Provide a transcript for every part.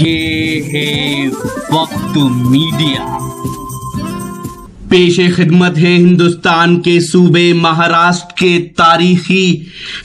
ये है वक्त मीडिया। पेशे खिदमत है हिंदुस्तान के सूबे महाराष्ट्र के तारीखी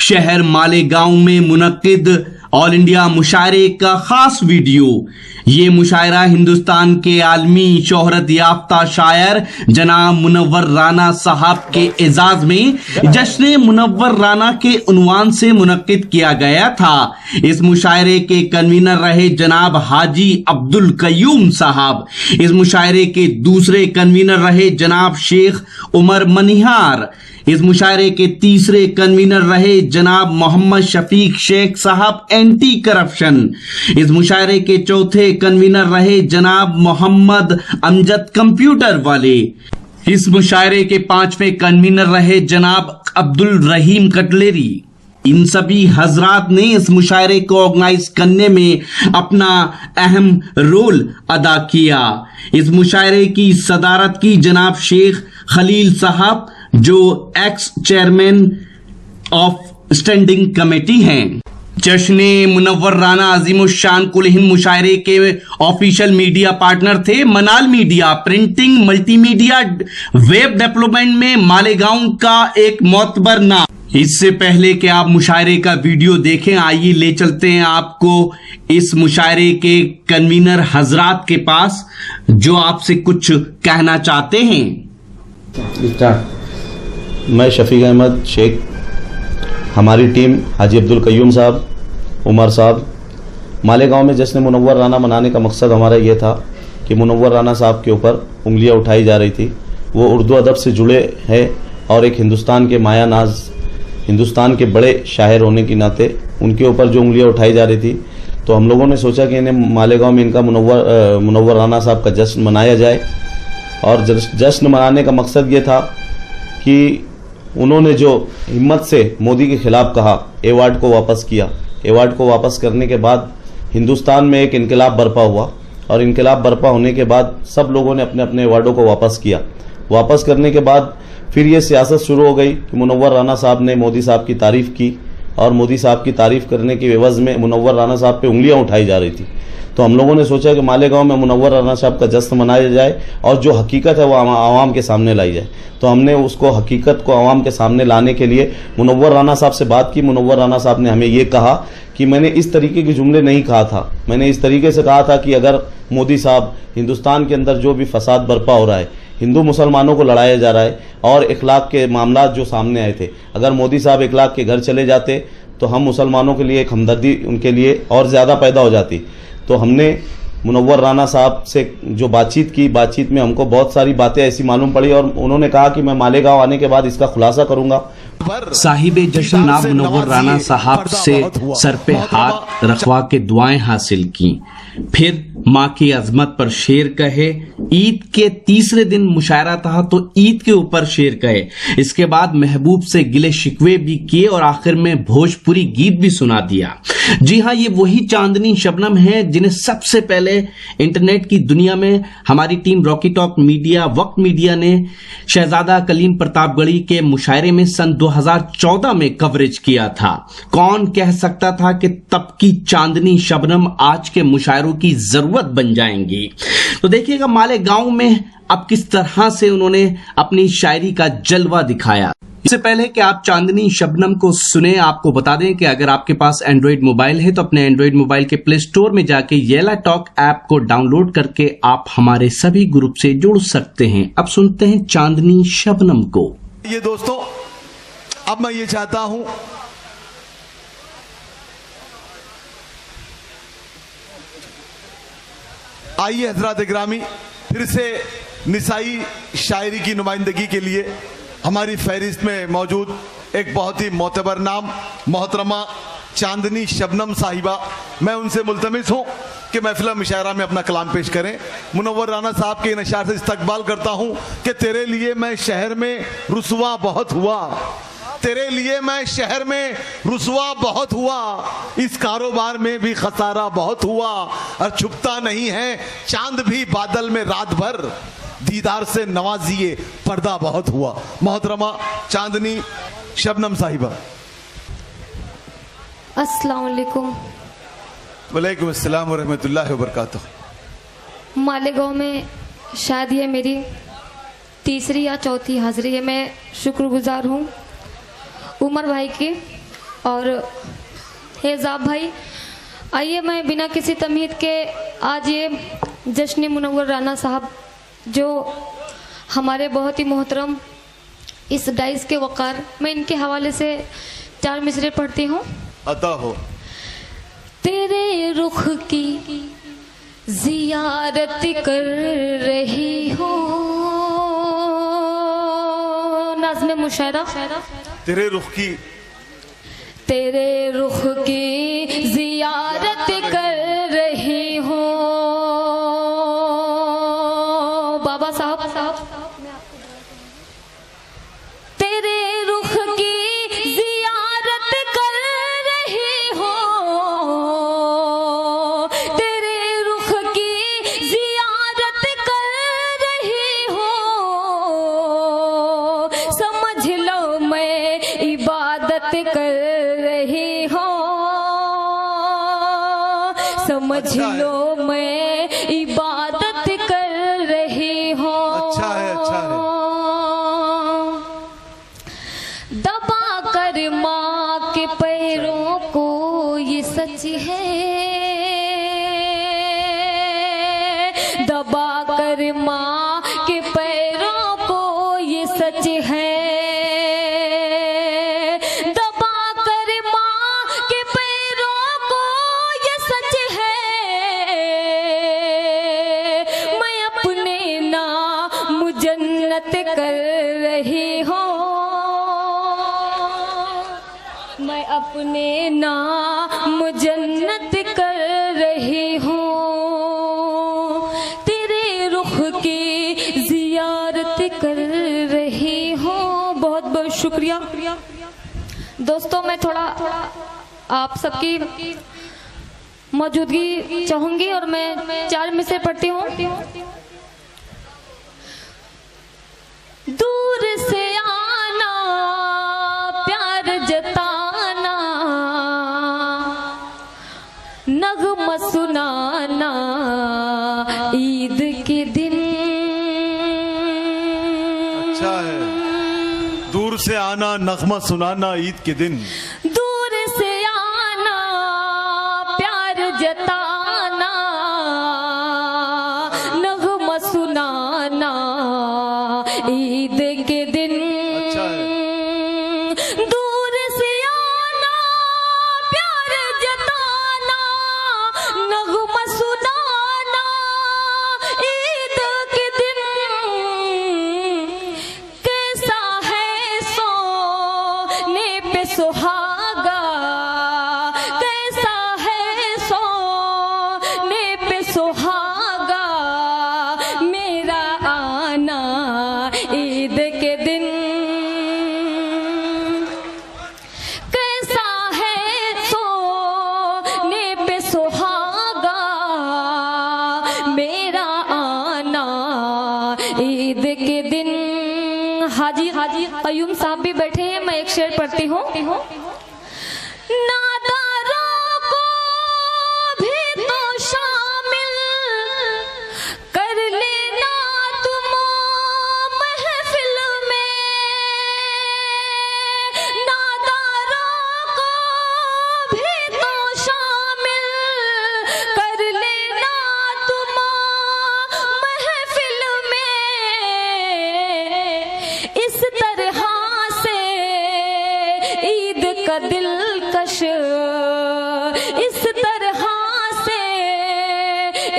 शहर मालेगांव में मुनक्किद ऑल इंडिया मुशायरे का खास वीडियो। ये मुशायरा हिंदुस्तान के आलमी शोहरत याफ्ता शायर जनाब मुनव्वर राना साहब के एजाज में जश्न मुनव्वर राना के उन्वान से मुनक्किद किया गया था। इस मुशायरे के कन्वीनर रहे जनाब हाजी अब्दुल कयूम साहब। इस मुशायरे के दूसरे कन्वीनर रहे जनाब शेख उमर मनिहार। इस मुशायरे के तीसरे कन्वीनर रहे जनाब मोहम्मद शफीक शेख साहब एंटी करप्शन। इस मुशायरे के चौथे कन्वीनर रहे जनाब मोहम्मद अमजद कंप्यूटर वाले। इस मुशायरे के पांचवें कन्वीनर रहे जनाब अब्दुल रहीम कटलेरी। इन सभी हजरात ने इस मुशायरे को ऑर्गेनाइज करने में अपना अहम रोल अदा किया। इस मुशायरे की सदारत की जनाब शेख खलील साहब जो x chairman of standing committee हैं। जश्न मुनव्वर राना अजीमुशान कुल हिंद मुशायरे के ऑफिशियल मीडिया पार्टनर थे मनाल media. Printing, multimedia, web development में मालेगांव का एक मोतबर नाम। इससे पहले कि आप मुशायरे का वीडियो देखें, आइए ले चलते हैं आपको इस मुशायरे के कन्वीनर हजरात के पास जो आपसे कुछ कहना चाहते हैं। मैं शफीक अहमद शेख, हमारी टीम हाजी अब्दुल कयूम साहब, उमर साहब। मालेगांव में जश्न मुनव्वर राना मनाने का मकसद हमारा ये था कि मुनव्वर राना साहब के ऊपर उंगलियां उठाई जा रही थी। वो उर्दू अदब से जुड़े हैं और एक हिंदुस्तान के माया नाज, हिंदुस्तान के बड़े शायर होने के नाते उनके ऊपर जो उंगलियां उठाई जा रही थी, तो हम लोगों ने सोचा कि इन्हें मालेगांव में इनका मुनव्वर राना साहब का जश्न मनाया जाए। और जश्न मनाने का मकसद ये था कि उन्होंने जो हिम्मत से मोदी के खिलाफ कहा, अवार्ड को वापस किया। अवार्ड को वापस करने के बाद हिंदुस्तान में एक इनकलाब बर्पा हुआ और इनकलाब बर्पा होने के बाद सब लोगों ने अपने अपने अवार्डों को वापस किया। वापस करने के बाद फिर ये सियासत शुरू हो गई कि मुनव्वर राना साहब ने मोदी साहब की तारीफ की और मोदी साहब की तारीफ करने की एवज में मुनव्वर राना साहब पे उंगलियां उठाई जा रही थी। तो हम लोगों ने सोचा कि मालेगांव में मुनव्वर राना साहब का जश्न मनाया जाए और जो हकीकत है वो आवाम के सामने लाई जाए। तो हमने उसको हकीकत को आवाम के सामने लाने के लिए मुनव्वर राना साहब से बात की। मुनव्वर राना साहब ने हमें ये कहा कि मैंने इस तरीके के जुमले नहीं कहा था, मैंने इस तरीके से कहा था कि अगर मोदी साहब हिंदुस्तान के अंदर जो भी फसाद बर्पा हो रहा है, हिंदू मुसलमानों को लड़ाया जा रहा है और इखलाक के मामला जो सामने आए थे, अगर मोदी साहब इखलाक के घर चले जाते तो हम मुसलमानों के लिए एक हमदर्दी उनके लिए और ज़्यादा पैदा हो जाती। तो हमने मुनव्वर राना साहब से जो बातचीत की, बातचीत में हमको बहुत सारी बातें ऐसी मालूम पड़ी और उन्होंने कहा कि मैं मालेगांव आने के बाद इसका खुलासा करूंगा। साहिब जश्न नाब मुनव्वर राना साहब से सर पे हाथ रखवा के दुआएं हासिल की, फिर माँ की अजमत पर शेर कहे। ईद के तीसरे दिन मुशायरा था तो ईद के ऊपर शेर कहे। इसके बाद महबूब से गिले शिकवे भी किए और आखिर में भोजपुरी गीत भी सुना दिया। जी हाँ, ये वही चांदनी शबनम है जिन्हें सबसे पहले इंटरनेट की दुनिया में हमारी टीम रॉकी टॉक मीडिया, वक्त मीडिया ने शहजादा कलीम प्रतापगढ़ी के मुशायरे में सन 2014 में कवरेज किया था। कौन कह सकता था कि तब की चांदनी शबनम आज के मुशायरों की जरूरत बन जाएंगी। तो देखिएगा मालेगांव में अब किस तरह से उन्होंने अपनी शायरी का जलवा दिखाया। इससे पहले कि आप चांदनी शबनम को सुने, आपको बता दें कि अगर आपके पास एंड्रॉइड मोबाइल है तो अपने एंड्रॉइड मोबाइल के प्ले स्टोर में जाके येला टॉक ऐप को डाउनलोड करके आप हमारे सभी ग्रुप से जुड़ सकते हैं। अब सुनते हैं चांदनी शबनम को। ये दोस्तों, अब मैं ये चाहता हूं आइए हजरात ग्रामी, फिर से निसाई शायरी की नुमाइंदगी के लिए हमारी फहरिस्त में मौजूद एक बहुत ही मोतबर नाम मोहतरमा चांदनी शबनम साहिबा, मैं उनसे मुल्तमिस हूँ कि महफिल मुशायरा में अपना कलाम पेश करें। मुनव्वर राना साहब के इन अशार से इस्तकबाल करता हूँ कि तेरे लिए मैं शहर में रुसवा बहुत हुआ, तेरे लिए मैं शहर में रुसवा बहुत हुआ, इस कारोबार में भी खसारा बहुत हुआ, और छुपता नहीं है चांद भी बादल में रात भर, दीदार से नवाजिए पर्दा बहुत हुआ। मोहतरमा चांदनी शबनम साहिबा। अस्सलाम वालेकुम। वालेकुम अस्सलाम व रहमतुल्लाहि व बरकातुहू। मालेगांव में शायद ये मेरी तीसरी या चौथी हाजिरी है। मैं शुक्रगुजार हूँ उमर भाई की और एजाब भाई। आइए मैं बिना किसी तमहीद के आज ये जश्न मुनव्वर राना साहब जो हमारे बहुत ही मोहतरम इस डाइस के वक़ार, मैं इनके हवाले से 4 मिसरे पढ़ती हूँ। अता हो। तेरे रुख की जियारत कर रही हो, नाज़्म मुशायरा। तेरे रुख की जियारत कर रही हो बाबा साहब। तेरे रुख की जियारत कर रही हो, तेरे रुख की जियारत कर रही हो, समझ लो मैं इबादत कर रही हो, समझ लो मैं इबादत कर रही हो। अच्छा है, अच्छा है। दबा कर माँ के पैरों को ये सच है, दबा कर माँ के पैरों को ये सच है, दबा कर माँ के पैरों को ये सच है। मैं अपने नाम जन्नत कर रही हूँ, मैं अपने नाम जन्नत कर रही हूँ। तेरे रुख की जियारत कर रही हूँ। बहुत बहुत शुक्रिया दोस्तों। मैं थोड़ा आप सबकी मौजूदगी चाहूंगी और मैं 4 मिसरे पढ़ती हूँ। दूर से आना प्यार जताना, नगमा सुनाना ईद के दिन। अच्छा है। दूर से आना नगमा सुनाना ईद के दिन। दूर से आना प्यार जताना, नगमा सुनाना ईद के दिन। अच्छा है। दूर से आना प्यार जताना, नगमा सुनाना ईद के दिन। कैसा है सोने पे सुहागा, कैसा है सोने पे सुहागा मेरा आना ईद के दिन। कैसा है सोने पे सुहागा मेरा आना ईद के दिन। हाजी कयूम साहब भी बैठे हैं। मैं एक शेर पढ़ती हूँ। नादारों को भी तो शामिल कर लेना तुम महफिल में, नादारों को भी तो शामिल कर लेना तुम महफिल में। इस तरह से ईद का दिलकश, इस तरह से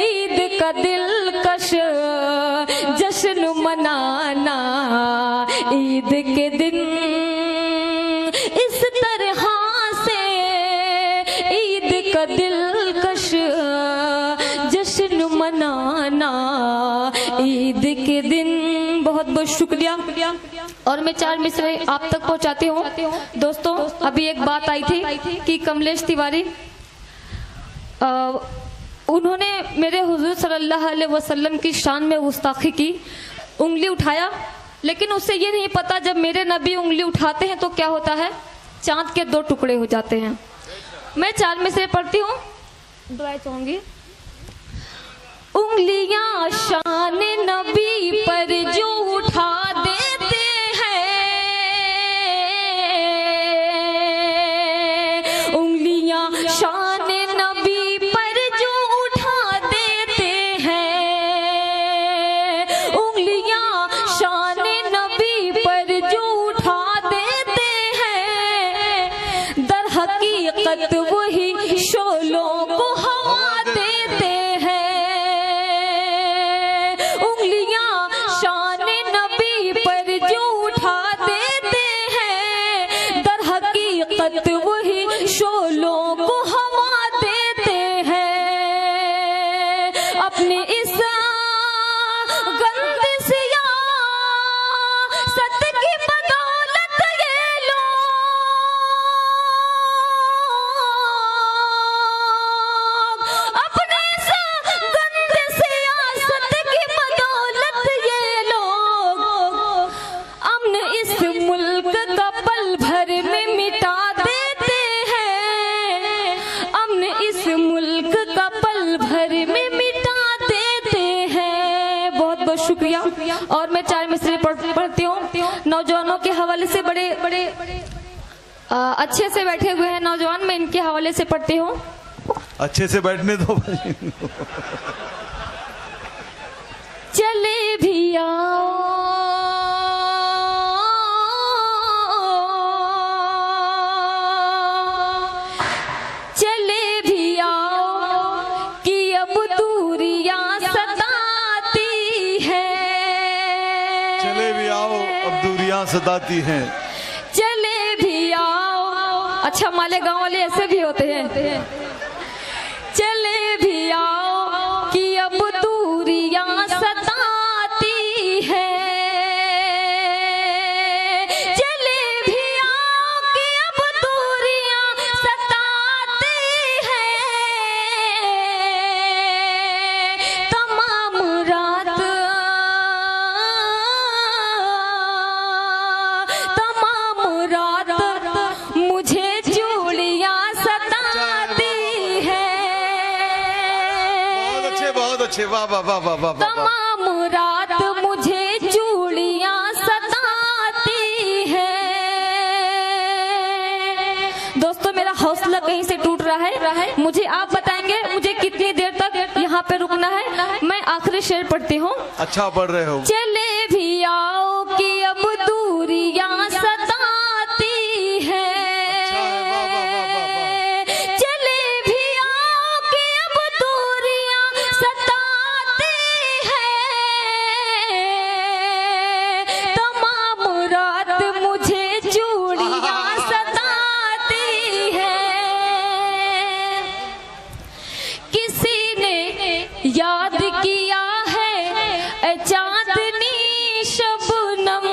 ईद का दिलकश जश्न मनाना ईद के दिन। इस तरह से ईद का दिलकश जश्न मनाना ईद के दिन। बहुत बहुत शुक्रिया। और मैं 4 मिसरे आप तक पहुंचाती हूँ। दोस्तों अभी एक बात आई थी कि कमलेश तिवारी उन्होंने मेरे हुजूर सल्लल्लाहु अलैहि वसल्लम की शान में गुस्ताखी की, उंगली उठाया, लेकिन उससे ये नहीं पता जब मेरे नबी उंगली उठाते हैं तो क्या होता है, चांद के 2 टुकड़े हो जाते हैं। मैं 4 मिसरे पढ़ती हूँ। दुआएं चाहूंगी। उंगलियां शान नबी पर जो उठा देते हैं, उंगलियां शान नबी पर जो उठा देते हैं, उंगलियां शान नबी पर जो उठा देते हैं, दर हकीकत वही शोलों को हवा देते हैं। वही शोलों को हवा देते हैं, अपने इस गंद से या सत की बदौलत ये लोग, अपने इस गंद से या सत की बदौलत ये लोग, अमन इस मुल्क का पल भर में मिटा भर में मिटा देते हैं। बहुत बहुत शुक्रिया। और मैं 4 मिसरे पढ़ती हूँ। नौजवानों के हवाले से बड़े अच्छे से बैठे हुए हैं नौजवान, मैं इनके हवाले से पढ़ती हूँ। अच्छे से बैठने दो भाई। चले भी आओ सताती हैं, चले भी आओ। अच्छा, मालेगांव वाले ऐसे भी होते हैं। चले भी आओ कि अब दूरियां सताती है, चले भी आओ कि अब दूरियां सताती है, तमाम रात मुझे चूड़ियां सताती है। बहुत अच्छे, वाह वाह वाह वाह वाह। तमाम रात मुझे चूड़ियां सताती है। दोस्तों, मेरा हौसला कहीं से टूट रहा है। मुझे आप बताएंगे मुझे कितनी देर तक यहाँ पे रुकना है। मैं आखिरी शेर पढ़ती हूँ। अच्छा पढ़ रहे हो। चले भी आओ कि अब दूरियां सताती है, चले भी आओ कि अब दूरियां सताती है, तमाम रात मुझे चूड़ियां सताती है। किसी ने याद किया है चांदनी शबनम।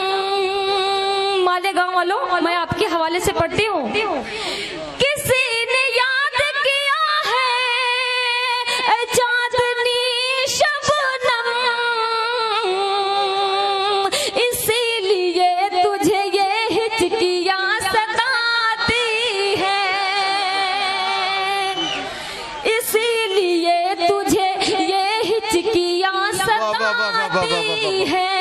मालेगांव वालों, मैं आपके हवाले से पढ़ती हूँ। किसी ने याद किया है चांदनी शबनम, इसीलिए तुझे ये हिचकियाँ सताती है, इसीलिए तुझे ये हिचकियाँ सताती है।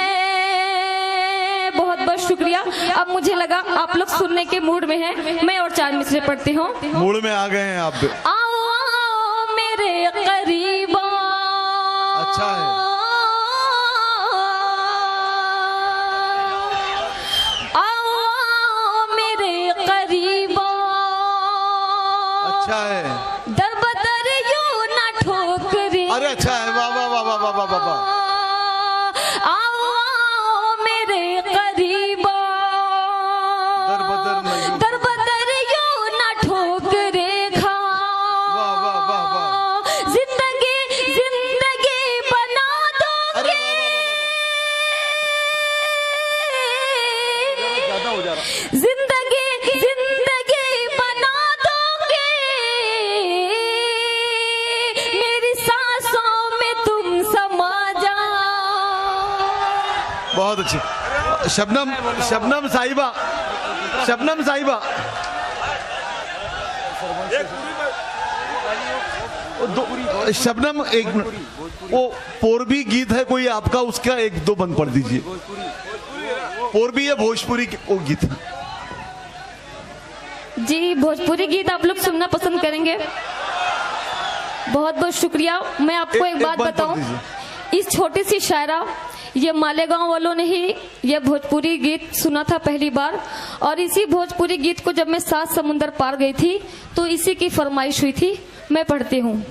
बहुत बहुत शुक्रिया। अब मुझे लगा आप लोग सुनने के मूड में हैं। मैं और 4 मिसरे पढ़ती हूँ। मूड में आ गए हैं आप भी। आओ आओ मेरे करीब, अच्छा है। आओ आओ मेरे करीब, अच्छा है। दर बदर यूं ना ठोकरे। अरे अच्छा है, वाह वाह वाह वाह वाह वाह वाह। आओ आओ मेरे करीब, दर बदर यूं ना ठोकरे खा। वाह वाह वाह वाह। जिंदगी जिंदगी बना दोगे, ज्यादा हो जा रहा। जिंदगी जिंदगी बना दोगे, मेरी सांसों में तुम समा जाओ। बहुत अच्छी। शबनम, शबनम साहिबा, शबनम साहिबा। शबनम एक मिनट, वो पोरबी गीत है कोई आपका, उसका एक दो बंद पढ़ दीजिए। पोरबी या भोजपुरी वो गीत है? जी भोजपुरी गीत आप लोग सुनना पसंद करेंगे। बहुत बहुत शुक्रिया। मैं आपको एक बात बंद पढ़ बताऊं, दीजिए। इस छोटी सी शायरा ये मालेगांव वालों ने ही ये भोजपुरी गीत सुना था पहली बार, और इसी भोजपुरी गीत को जब मैं 7 समुंदर पार गई थी तो इसी की फरमाइश हुई थी। मैं पढ़ती हूँ।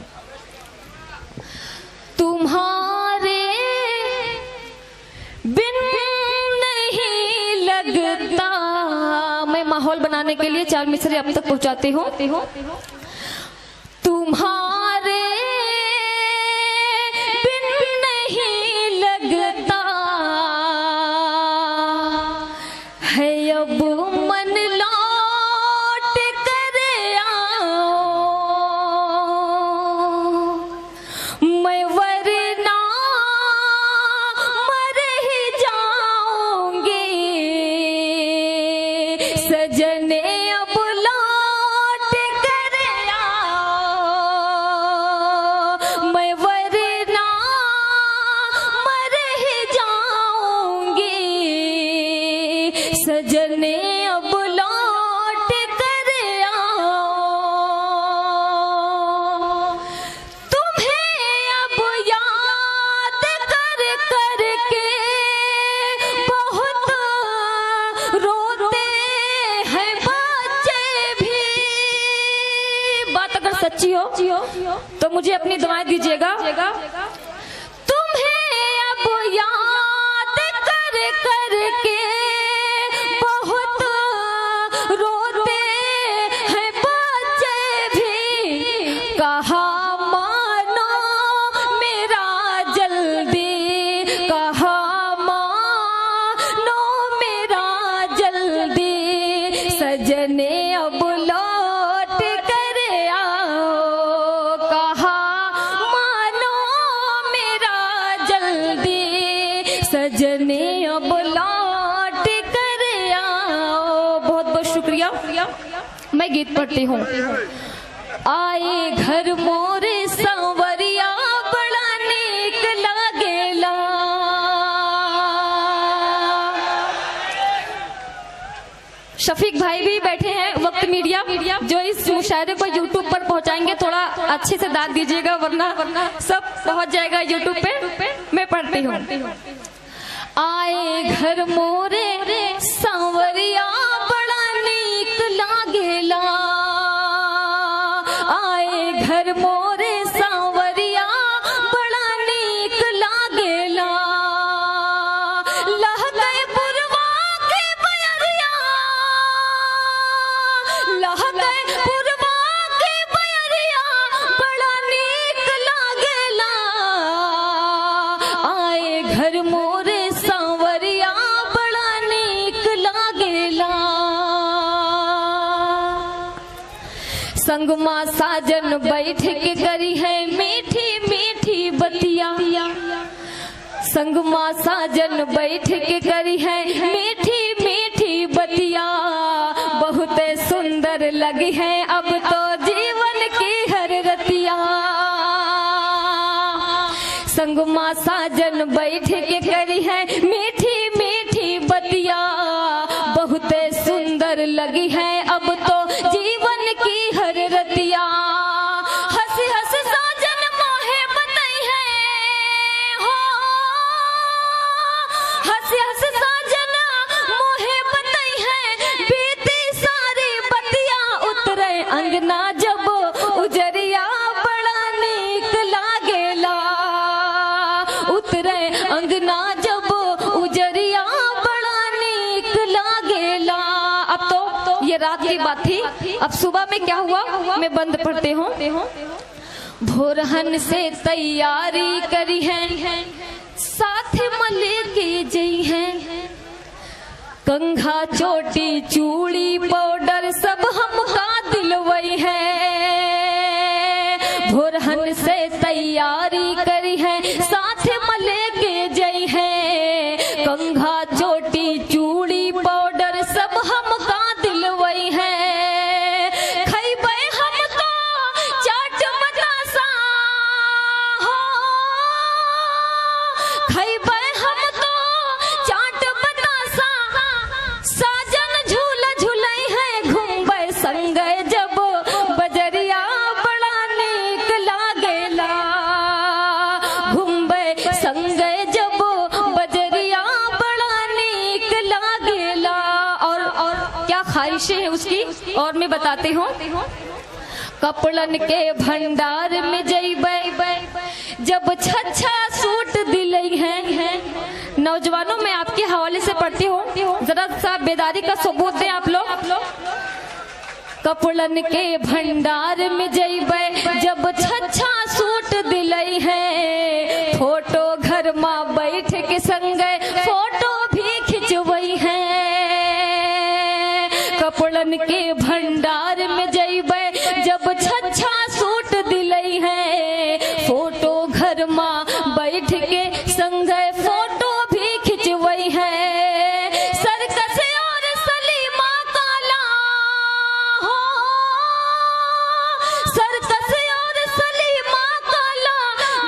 तुम्हारे बिन नहीं लगता, मैं माहौल बनाने के लिए 4 मिसरे अब तक पहुंचाती हूँ। तुम्हारे बिन नहीं लगता है अब मन लौट कर आओ, मैं वरना मर ही जाऊंगी, सजने अब लौट कर आओ, मैं वरना मर ही जाऊंगी, सजने अब लौट कर आओ, तुम्हें अब याद कर कर के बहुत रोते हैं बच्चे भी। बात अगर सच्ची हो तो मुझे अपनी दुआएं दीजिएगा। तुम्हें अब याद कर कर के बहुत रोते हैं बच्चे भी, कहा मानो मेरा जल्दी, कहा मानो मेरा जल्दी, सजने अब लौट कर आओ, कहा मानो मेरा जल्दी, सजने अब लौट कर आओ। बहुत बहुत शुक्रिया। मैं गीत पढ़ती हूँ। आए घर मोरे सांवरिया बड़ा नीक लागेला, शफीक भाई भी बैठे हैं वक्त मीडिया, जो इस मुशायरे को यूट्यूब पर पहुंचाएंगे। थोड़ा अच्छे से दाद दीजिएगा वरना सब पहुंच जाएगा यूट्यूब पे। मैं पढ़ती हूँ। आए घर मोरे सांवरिया बड़ा नीक लागेला, आए घर मोरे सांवरिया बड़ा नीक लागेला, लह गए पुरवा के बयरिया, लह गए पुरवा के बयरिया बड़ा नीक लागेला, आए घर मोरे सांवरिया बड़ा नीक लागेला, संगमा साजन बैठ के करी है मीठी मीठी बतिया, संगमा साजन बैठ के करी है मीठी मीठी बतिया, बहुत सुंदर लगी है अब तो जीवन की हर रतिया, संगमा साजन बैठ के करी है मीठी मीठी बतिया, बहुत सुंदर लगी है अब तो जीवन की हर रतिया, हंस हंस साजन मोहे बताई है हो, हंस हंस साजन मोहे बताई है, बीती सारी बतिया उतरे अंगना जब उजरिया बड़ा नीक लागेला, उतरे अंगना जब उजरिया बड़ा नीक लागेला। अब तो ये रात की बात थी, अब सुबह में क्या हुआ मैं बंद पढ़ते हूँ। भोरहन से तैयारी करी है साथ मले के जई है, कंघा चोटी चूड़ी पाउडर सब हमका दिलवई है, भोरहन से तैयारी करी है साथ मले के जई है, कंघा चोटी चूड़ी पाउडर सब हमका दिलवई है, खैबै हम तो चाट बतासा खैबै हम तो चाट बतासा, साजन झूल झूलई है घूमबै संगे जब बजरिया बड़ा नीक लागेला, घूमबै संगे जब बजरिया बड़ा नीक लागेला। और क्या ख्वाहिशें है उसकी और मैं बताती हूँ। कपड़न के भंडार में जइबै जब छच्छा सूट दिलई है। नौजवानों में आपके हवाले से पढ़ती हूँ, जरा सा बेदारी का सबूत दें आप लोग। कपड़न के भंडार में जइबै जब छच्छा सूट दिलई है, फोटो घर में बैठ के संगे फोटो भी खिंचवई है। कपड़न के भंडार में जइबै जब छच्छा सूट दिलई है, फोटो घर में बैठ के संगे फोटो भी खिंचवई है। सर्कस और सलीमा काला हो, सर्कस और सलीमा काला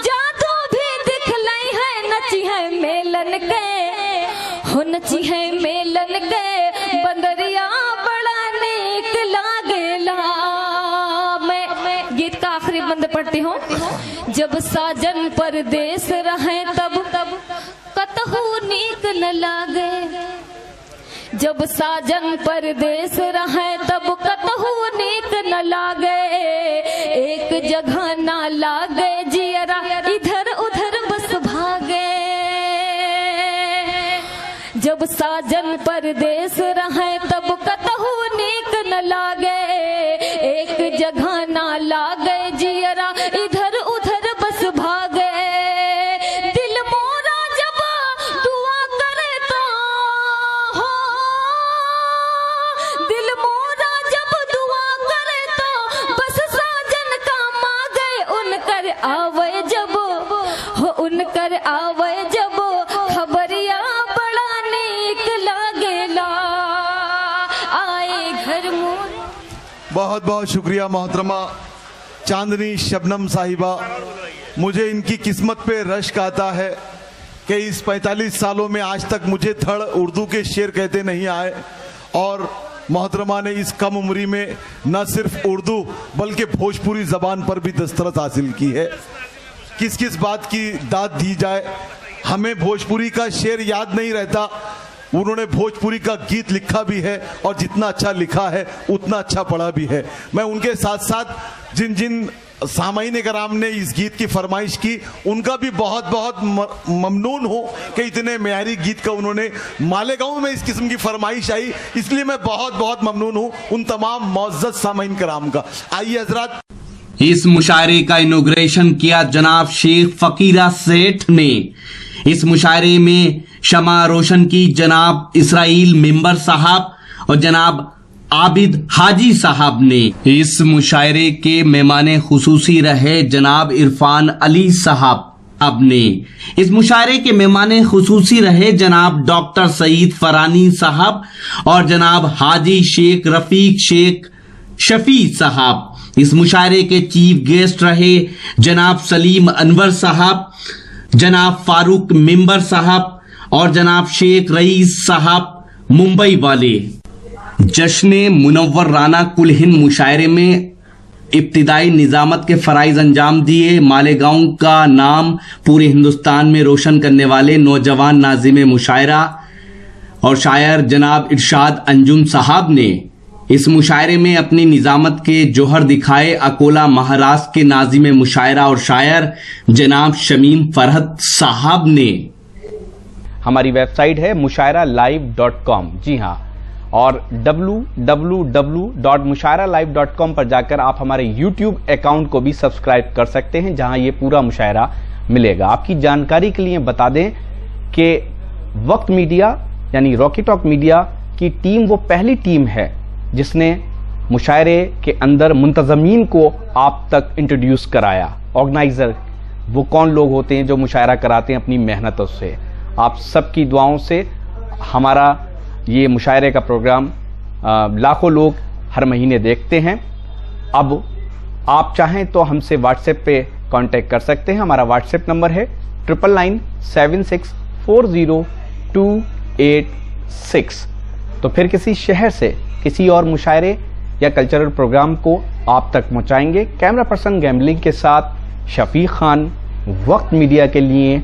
जादू भी दिखलई है। नची है मेलन के हो, नची है मेलन के बंदरिया बड़ा नीक लागेला। मैं गीत का आखिरी बंद पढ़ती हूँ। जब साजन परदेस रहे तब कतहु नीक न लागे, जब साजन परदेस रहे तब कतहु नीक न लागे, एक जगह ना लागे जियरा इधर उधर बस भागे। जब साजन परदेस रहे तब कतहु नीक न लागे, एक जगह ना लागे जियरा इधर उधर बस भागे। दिल मोरा जब दुआ करे तो हो, दिल मोरा जब दुआ करे तो बस साजन का मांगे। उनकर आवे जब हो, उनकर आवे जब खबरिया बड़ा नीक लागेला, आए घर मोर। बहुत बहुत शुक्रिया मोहतरमा चांदनी शबनम साहिबा। मुझे इनकी किस्मत पे रश्क आता है कि इस 45 सालों में आज तक मुझे धड़ उर्दू के शेर कहते नहीं आए, और मोहतरमा ने इस कम उम्री में न सिर्फ उर्दू बल्कि भोजपुरी जबान पर भी दस्तरस हासिल की है। किस किस बात की दाद दी जाए, हमें भोजपुरी का शेर याद नहीं रहता, उन्होंने भोजपुरी का गीत लिखा भी है और जितना अच्छा लिखा है उतना अच्छा पढ़ा भी है। मैं उनके साथ साथ जिन जिन सामाईन कराम ने इस गीत की फरमाइश की उनका भी बहुत बहुत ममनून हूँ कि इतने मेयारी गीत का उन्होंने मालेगांव में इस किस्म की फरमाइश आई, इसलिए मैं बहुत बहुत ममनून हूँ उन तमाम मुअज़्ज़ज़ सामाईन कराम का। आइए हजरात, इस मुशायरे का इनॉग्रेशन किया जनाब शेख फकीरा सेठ ने। इस मुशायरे में शमा रोशन की जनाब इसराइल मेंबर साहब और जनाब आबिद हाजी साहब ने। इस मुशायरे के मेहमान खुसूसी रहे जनाब इरफान अली साहब ने। इस मुशायरे के मेहमान खुसूसी रहे जनाब डॉक्टर सईद फरानी साहब और जनाब हाजी शेख रफीक शेख शफी साहब। इस मुशायरे के चीफ गेस्ट रहे जनाब सलीम अनवर साहब, जनाब फारूक मेंबर साहब और जनाब शेख रईस साहब मुंबई वाले। जश्न मुनव्वर राना कुल हिंद मुशायरे में इब्तिदाई निजामत के फराइज अंजाम दिए। मालेगांव का नाम पूरे हिंदुस्तान में रोशन करने वाले नौजवान नाजिम मुशायरा और शायर जनाब इरशाद अंजुम साहब ने इस मुशायरे में अपनी निजामत के जोहर दिखाए। अकोला महाराष्ट्र के नाजिम मुशायरा और शायर जनाब शमीम फरहत साहब ने। हमारी वेबसाइट है mushairalive.com। जी हाँ, और www.mushairalive.com पर जाकर आप हमारे YouTube अकाउंट को भी सब्सक्राइब कर सकते हैं, जहां ये पूरा मुशायरा मिलेगा। आपकी जानकारी के लिए बता दें कि वक्त मीडिया यानी रॉकी टॉक मीडिया की टीम वो पहली टीम है जिसने मुशायरे के अंदर मुंतजमीन को आप तक इंट्रोड्यूस कराया। ऑर्गेनाइजर वो कौन लोग होते हैं जो मुशायरा कराते हैं अपनी मेहनतों से। आप सबकी दुआओं से हमारा ये मुशायरे का प्रोग्राम लाखों लोग हर महीने देखते हैं। अब आप चाहें तो हमसे व्हाट्सएप पे कांटेक्ट कर सकते हैं। हमारा व्हाट्सएप नंबर है 9996402886। तो फिर किसी शहर से किसी और मुशायरे या कल्चरल प्रोग्राम को आप तक पहुंचाएंगे। कैमरा पर्सन गैम्बलिंग के साथ शफीक खान, वक्त मीडिया के लिए